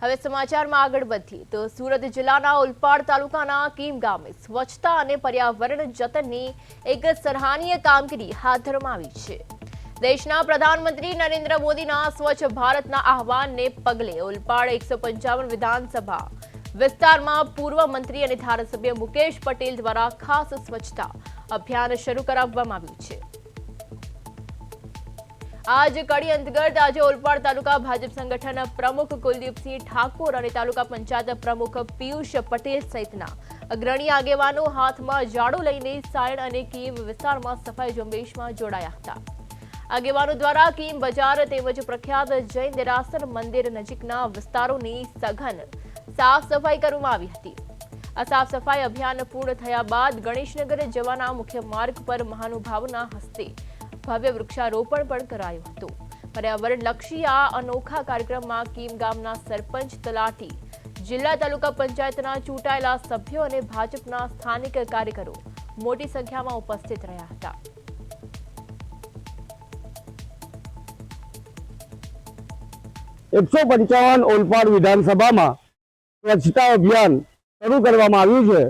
હવે સમાચારમાં આગળ વધીએ તો સુરત જિલ્લાના ઓલપાડ તાલુકાના કીમ ગામે સ્વચ્છતા અને પર્યાવરણ જતનની એક સરાહનીય કામગીરી હાથ ધરવામાં આવી છે। દેશના પ્રધાનમંત્રી નરેન્દ્ર મોદીના સ્વચ્છ ભારતના આહવાનને પગલે ઓલપાડ 155 વિધાનસભા વિસ્તારમાં પૂર્વ મંત્રી અને ધારાસભ્ય મુકેશ પટેલ દ્વારા ખાસ સ્વચ્છતા અભિયાન શરૂ કરાવવામાં આવ્યું છે। आज कड़ी अंतर्गत आज ओलपाड तालुका भाजप संगठन प्रमुख कुलदीपसिंह ठाकुर और तालुका पंचायत प्रमुख पीयूष पटेल सहितना अग्रणी आगेवानो हाथ में जाड़ो लईने सायण और कीम विस्तार में सफाई झुंबेश में जोड़ाया था। आगेवानो द्वारा कीम बजार तेमज प्रख्यात जैन देरासर मंदिर नजीकना विस्तारोनी सघन साफ सफाई करवामां आवी हती। आ साफ सफाई अभियान पूर्ण थया बाद गणेशनगर जवाना मुख्य मार्ग पर महानुभावोना हस्ते भव्य वृक्षारोपण पण करायुं हतुं। पर्यावरणलक्षी आ अनोखा कार्यक्रममां कीम गामना सरपंच तलाटी जिल्ला तालुका पंचायतना चूंटायेला सभ्यो अने भाजपना स्थानिक कार्यकरो मोटी संख्यामां उपस्थित रह्या हता। 155 ओलपाड विधानसभाમાં સ્વચ્છતા અભિયાન શરૂ કરવામાં આવ્યું છે।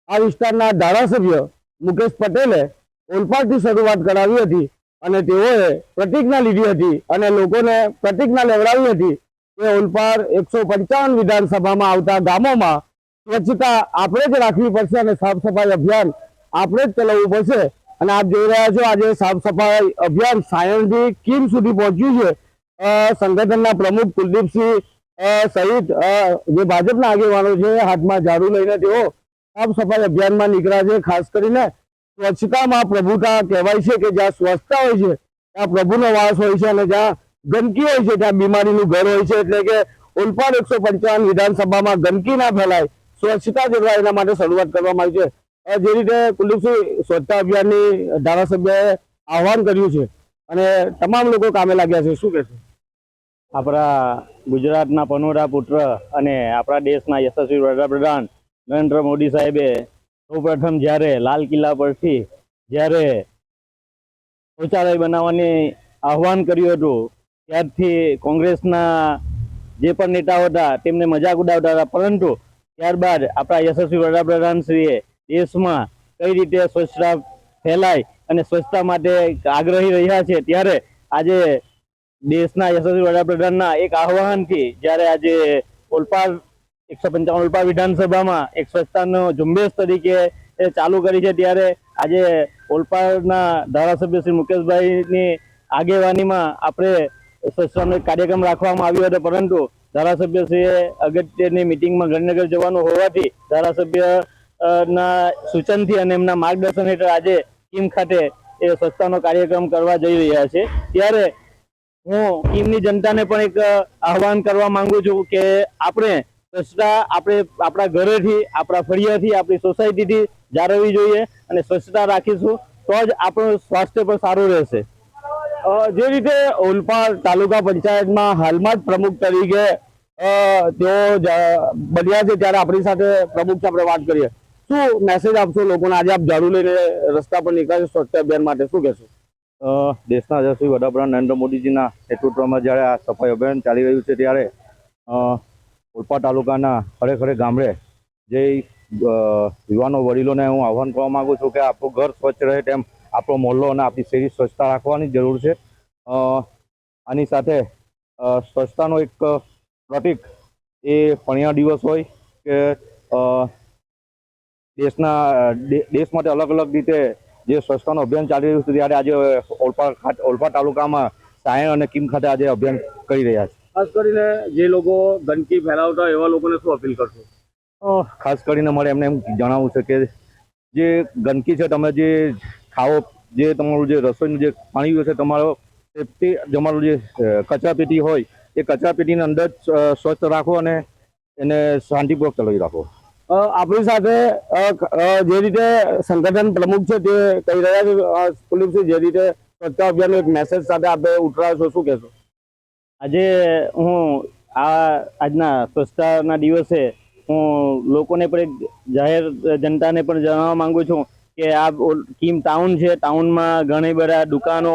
આ વિસ્તારના ધારાસભ્ય મુકેશ પટેલે ઓલપાડથી શરૂઆત કરાવી હતી અને તેઓએ પ્રતિજ્ઞા લીધી હતી અને લોકોને પ્રતિજ્ઞા લેવડાવી હતી કે ઓલપાડ 155 વિધાનસભામાં આવતા ગામોમાં સ્વચ્છતા આપણે જ રાખવી પડશે અને સાફ સફાઈ અભિયાન આપણે જ ચલાવવું પડશે। અને આપ જોઈ રહ્યા છો આજે સાફ સફાઈ અભિયાન સાયણથી કીમ સુધી પહોંચ્યું છે। संगठन प्रमुख कुलदीपसिंह सहित जो भाजपा आगेवानो छे हाथ में झाड़ू लईने तेओ साफ सफाई अभियान में निकळ्या छे। खास करीने स्वच्छता में प्रभुता कहेवाय छे के ज्यां स्वच्छता होय छे त्यां प्रभुनो वास होय छे अने ज्यां गंदकी होय छे त्यां बीमारीनुं घर होय छे। एटले के ओलपाड 155 विधानसभा में गंदकी ना फैलाय स्वच्छता जळवाय एना माटे शरूआत करवामां आवी छे। जे रीते कुलदीपसिंह स्वच्छता अभियाननी धारासभ्यए आह्वान कर्युं छे અને તમામ લોકો કામે લાગ્યા છે, શું કહેશો? આપણા ગુજરાતના પનોરા પુત્ર અને આપણા દેશના યશસ્વી વડાપ્રધાન નરેન્દ્ર મોદી સાહેબે સૌપ્રથમ જ્યારે લાલ કિલ્લા પરથી જ્યારે શૌચાલય બનાવવાની આહવાન કર્યું હતું ત્યારથી કોંગ્રેસના જે પણ નેતાઓ હતા તેમને મજાક ઉડાવતા હતા, પરંતુ ત્યારબાદ આપણા યશસ્વી વડાપ્રધાનશ્રીએ દેશમાં કઈ રીતે સ્વચ્છતા ફેલાય અને સ્વચ્છતા માટે આગ્રહી રહ્યા છે ત્યારે આજે દેશના યશસ્વી વડાપ્રધાનના એક આહવાનથી જ્યારે આજે ઓલપાડ 155 ઓલપાડ વિધાનસભામાં એક સ્વચ્છતાનો ઝુંબેશ તરીકે ચાલુ કરી છે ત્યારે આજે ઓલપાડના ધારાસભ્ય શ્રી મુકેશભાઈની આગેવાનીમાં આપણે સ્વચ્છતાનો એક કાર્યક્રમ રાખવામાં આવ્યો હતો, પરંતુ ધારાસભ્યશ્રીએ અગત્યની મિટિંગમાં ગાંધીનગર જવાનું હોવાથી ધારાસભ્યના સૂચનથી અને એમના માર્ગદર્શન હેઠળ આજે कीम खाते स्वच्छताનો कार्यक्रम करवा जई रह्या छे। त्यारे हूँ कीमनी जनताने पण एक आह्वान करवा मांगू छुं के आपणे स्वच्छता आपणे आपणा घरेथी आपणा फळियाथी आपणी सोसायटीथी जाळववी जोईए अने स्वच्छता राखीशुं तो ज आपणुं स्वास्थ्य पण सारुं रहेशे। जे रीते ओलपाड तालुका पंचायतमां हालमां ज प्रमुख तरीके तेओ बन्या छे त्यारे आपणी साथे प्रमुख आपणे वात करीए। શું મેસેજ આપશો લોકોને? આજે આપ ઝાડુ લઈને રસ્તા પર નીકળ્યા છો સ્વચ્છતા અભિયાન માટે, શું કહેશો? દેશના યશસ્વી વડાપ્રધાન નરેન્દ્ર મોદીજીના નેતૃત્વમાં જ્યારે આ સફાઈ અભિયાન ચાલી રહ્યું છે ત્યારે ઓલપાડ તાલુકાના ખરેખર ગામડે જે યુવાનો વડીલોને હું આહ્વાન કરવા માગું છું કે આપણું ઘર સ્વચ્છ રહે તેમ આપણો મોહલ્લો અને આપણી શેરી સ્વચ્છતા રાખવાની જરૂર છે। આની સાથે સ્વચ્છતાનો એક પ્રતીક એ પણિયા દિવસ હોય કે देश में अलग अलग रीते जो स्वच्छता अभियान चाली रह्यु छे त्यारे आज ओलपाड तालुकामां सायण अने कीम खाते आज अभियान करी रह्या छे। खास करीने जे लोको गंदकी फैलावता एवा लोकोने शुं अपील करशो? खास करीने मारे एमने एम जणाववुं छे के जे गंदकी छे तमे जे खाओ जे तमारुं जे रसोईनुं जे पाणी छे तमारो ते तमारुं जे कचरापेटी होय ए कचरापेटीनी अंदर स्वच्छ राखो अने एने शांतिपूर्वक चलावी राखो। આપણી સાથે જે રીતે સંગઠન પ્રમુખ છે તે કહી રહ્યા છે કુલદીપસિંહ, જે રીતે સ્વચ્છતા અભિયાનનો એક મેસેજ સાથે આપણે ઉઠાવ્યો છો, શું કહેશો? આજે હું આજના સ્વચ્છતાના દિવસે હું લોકોને પણ એક જાહેર જનતાને પણ જણાવવા માંગુ છું કે આ કીમ ટાઉન છે, ટાઉનમાં ઘણી બધા દુકાનો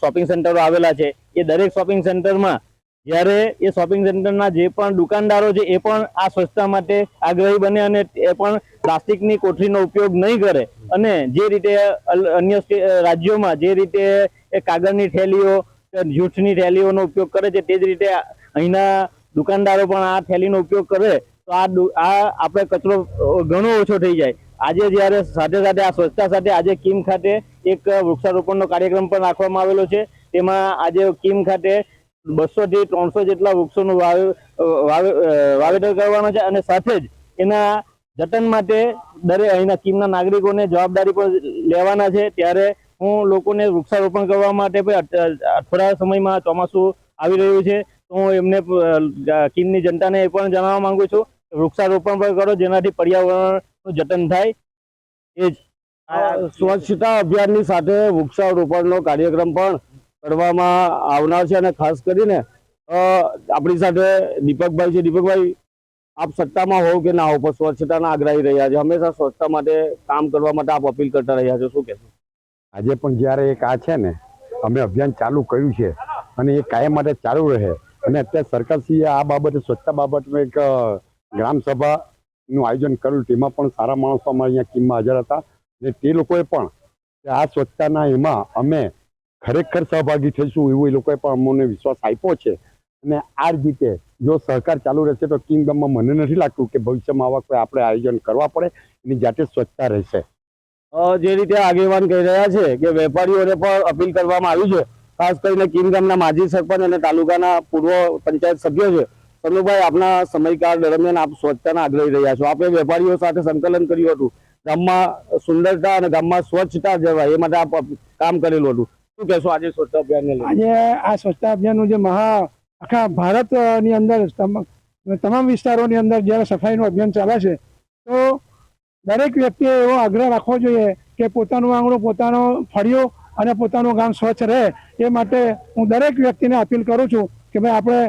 શોપિંગ સેન્ટરો આવેલા છે। એ દરેક શોપિંગ સેન્ટરમાં જ્યારે એ શોપિંગ સેન્ટરના જે પણ દુકાનદારો છે એ પણ આ સ્વચ્છતા માટે આગ્રહી બને અને એ પણ પ્લાસ્ટિકની કોથળીનો ઉપયોગ નહીં કરે અને જે રીતે અન્ય રાજ્યોમાં જે રીતે એ કાગળની થેલીઓ જૂઠની થેલીઓનો ઉપયોગ કરે છે તે જ રીતે અહીંના દુકાનદારો પણ આ થેલીનો ઉપયોગ કરે તો આ આપણે કચરો ઘણો ઓછો થઈ જાય. આજે જ્યારે સાથે સાથે આ સ્વચ્છતા સાથે આજે કિમ ખાતે એક વૃક્ષારોપણનો કાર્યક્રમ પણ રાખવામાં આવેલો છે. તેમાં આજે કિમ ખાતે 200 થી 300 જેટલા વૃક્ષોનું વાવેતર કરવાનો છે અને સાથે જ એના જતન માટે દરેક અહીંના કિમના નાગરિકોને જવાબદારી પણ લેવાના છે. ત્યારે હું લોકોને વૃક્ષારોપણ કરવા માટે થોડા સમયમાં ચોમાસું આવી રહ્યું છે તો હું એમને કિમની જનતાને એ પણ જણાવવા માંગુ છું કે વૃક્ષારોપણ પણ કરો જેનાથી પર્યાવરણનું જતન થાય. એ જ સ્વચ્છતા અભિયાનની સાથે વૃક્ષારોપણનો કાર્યક્રમ પણ કરવામાં આવનાર છે અને ખાસ કરીને આપણી સાથે દીપકભાઈ છે. દીપકભાઈ, આપ સત્તામાં હોવ કે ના હો પણ સ્વચ્છતાના આગ્રહી રહ્યા છે, હંમેશા સ્વચ્છતા માટે કામ કરવા માટે આપ અપીલ કરતા રહ્યા છો, શું કહેશો? આજે પણ જ્યારે એક આ છે ને અમે અભિયાન ચાલુ કર્યું છે અને એ કાયમ માટે ચાલુ રહે અને અત્યારે સરકારશ્રીએ આ બાબતે સ્વચ્છતા બાબતનું એક ગ્રામ સભાનું આયોજન કર્યું. તેમાં પણ સારા માણસો અમારે અહીંયા કિમમાં હાજર હતા અને તે લોકોએ પણ આ સ્વચ્છતાના એમાં અમે ખરેખર સહભાગી થઈશું એવું એ લોકોએ પણ અમને વિશ્વાસ આપ્યો છે. અને આ જ રીતે જો સહકાર ચાલુ રહેશે તો કિમ ગામમાં મને નથી લાગતું કે ભવિષ્યમાં આવા કોઈ આપણે આયોજન કરવા પડે, એની જાતે સ્વચ્છતા રહેશે. જે રીતે આગેવાન કહી રહ્યા છે કે વેપારીઓને પણ અપીલ કરવામાં આવી છે, ખાસ કરીને કિમ ગામના માજી સરપંચ અને તાલુકાના પૂર્વ પંચાયત સભ્યો છે. સનુભાઈ, આપના સમયકાળ દરમિયાન આપ સ્વચ્છતાના આગ્રહી રહ્યા છો, આપે વેપારીઓ સાથે સંકલન કર્યું હતું, ગામમાં સુંદરતા અને ગામમાં સ્વચ્છતા જળવાય એ માટે આપ કામ કરેલું હતું, શું કહેશો આજે સ્વચ્છતા અભિયાનને લઈને? આજે આ સ્વચ્છતા અભિયાનનું જે આખા ભારતની અંદર તમામ વિસ્તારોની અંદર જ્યારે સફાઈનું અભિયાન ચાલે છે તો દરેક વ્યક્તિએ એવો આગ્રહ રાખવો જોઈએ કે પોતાનું આંગણું, પોતાનો ફળિયો અને પોતાનું ગામ સ્વચ્છ રહે. એ માટે હું દરેક વ્યક્તિને અપીલ કરું છું કે ભાઈ આપણે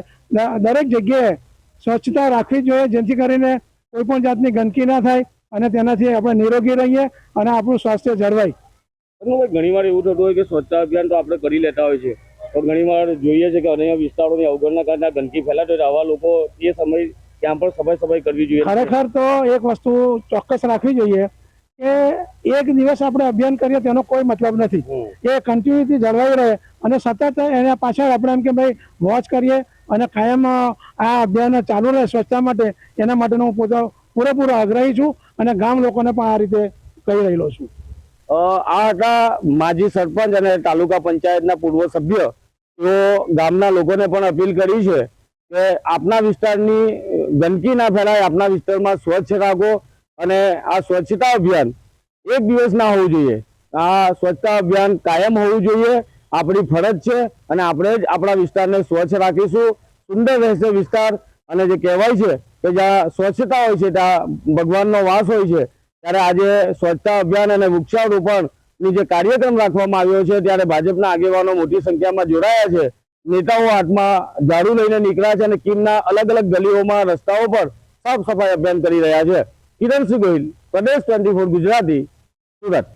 દરેક જગ્યાએ સ્વચ્છતા રાખવી જોઈએ, જેથી કરીને કોઈ પણ જાતની ગંદકી ના થાય અને તેનાથી આપણે નિરોગી રહીએ અને આપણું સ્વાસ્થ્ય જળવાય. ઘણી વાર એવું થતું હોય કે સ્વચ્છતા અભિયાન તો આપણે કરી લેતા હોય છે તો ઘણી વાર જોઈએ છે કે અન્ય વિસ્તારોની અવગણના કારણે ગંદકી ફેલાતો હોય, આવા લોકો એ સમય ત્યાં પણ સફાઈ કરવી જોઈએ. ખરેખર તો એક વસ્તુ ચોક્કસ રાખવી જોઈએ કે એક દિવસ આપણે અભિયાન કરીએ તેનો કોઈ મતલબ નથી. એ કન્ટિન્યુટી જળવાઈ રહે અને સતત એના પાછળ આપણે એમ કે ભાઈ વોચ કરીએ અને કાયમ આ અભિયાન ચાલુ રહે સ્વચ્છતા માટે. એના માટેનો હું પૂરેપૂરો આગ્રહી છું અને ગામ લોકોને પણ આ રીતે કહી રહેલો છું. આ હતા માજી સરપંચ અને તાલુકા પંચાયતના પૂર્વ સભ્ય. તેઓ ગામના લોકોને પણ અપીલ કરી છે કે આપના વિસ્તારની ગંદકી ના ફેલાય, આપના વિસ્તારમાં સ્વચ્છ રાખો અને આ સ્વચ્છતા અભિયાન એક દિવસ ના હોવું જોઈએ. આ સ્વચ્છતા અભિયાન કાયમ હોવું જોઈએ, આપણી ફરજ છે અને આપણે જ આપણા વિસ્તારને સ્વચ્છ રાખીશું, સુંદર રહેશે વિસ્તાર. અને જે કહેવાય છે કે જ્યાં સ્વચ્છતા હોય છે ત્યાં ભગવાનનો વાસ હોય છે, ત્યારે આજે સ્વચ્છતા અભિયાન અને વૃક્ષારોપણની જે કાર્યક્રમ રાખવામાં આવ્યો છે ત્યારે ભાજપના આગેવાનો મોટી સંખ્યામાં જોડાયા છે. નેતાઓ હાથમાં ઝાડુ લઈને નીકળ્યા છે અને કિમના અલગ અલગ ગલીઓમાં રસ્તાઓ પર સાફ સફાઈ અભિયાન કરી રહ્યા છે. કિરણસિંહ ગોહિલ, પ્રદેશ 24 ગુજરાતી, સુરત.